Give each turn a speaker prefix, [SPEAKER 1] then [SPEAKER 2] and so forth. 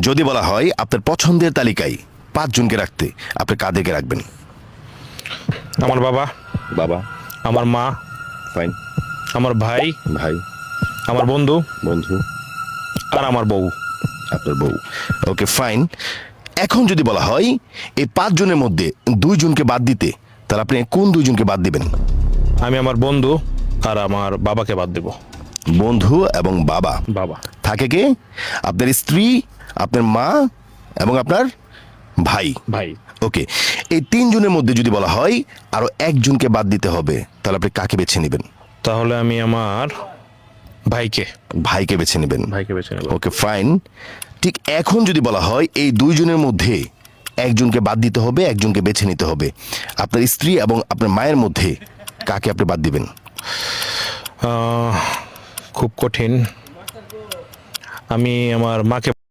[SPEAKER 1] যদি বলা হয় আপনার পছন্দের তালিকায় 5 জনকে রাখতে, আপনি কাদেরকে রাখবেন?
[SPEAKER 2] আমার বাবা,
[SPEAKER 1] বাবা,
[SPEAKER 2] আমার মা,
[SPEAKER 1] ফাইন,
[SPEAKER 2] আমার ভাই,
[SPEAKER 1] ভাই,
[SPEAKER 2] আমার বন্ধু
[SPEAKER 1] বন্ধু,
[SPEAKER 2] আর আমার বউ।
[SPEAKER 1] আপনার বউ। Okay fine. এখন যদি বলা হয় এই 5 জনের মধ্যে 2 জনকে বাদ দিতে, তাহলে আপনি কোন 2 জনকে বাদ দিবেন?
[SPEAKER 2] আমি আমার বন্ধু আর আমার বাবাকে বাদ দেব।
[SPEAKER 1] বন্ধু এবং বাবা।
[SPEAKER 2] বাবা
[SPEAKER 1] থাকে কে? আপনার স্ত্রী, আপনার মা এবং আপনার ভাই।
[SPEAKER 2] ভাই।
[SPEAKER 1] ওকে, এই 3 জনের মধ্যে যদি বলা হয় আরো 1 জনকে বাদ দিতে হবে, তাহলে আপনি কাকে বেছে নেবেন?
[SPEAKER 2] তাহলে আমি আমার ভাইকে
[SPEAKER 1] ভাইকে বেছে নেবেন।
[SPEAKER 2] ভাইকে বেছে নেব।
[SPEAKER 1] Okay fine. ঠিক এখন যদি বলা হয় এই 2 জনের মধ্যে 1 জনকে বাদ দিতে হবে, 1 জনকে বেছে নিতে হবে, আপনার স্ত্রী এবং আপনার মায়ের মধ্যে কাকে আপনি বাদ দিবেন?
[SPEAKER 2] খুব কঠিন। আমি আমার মাকে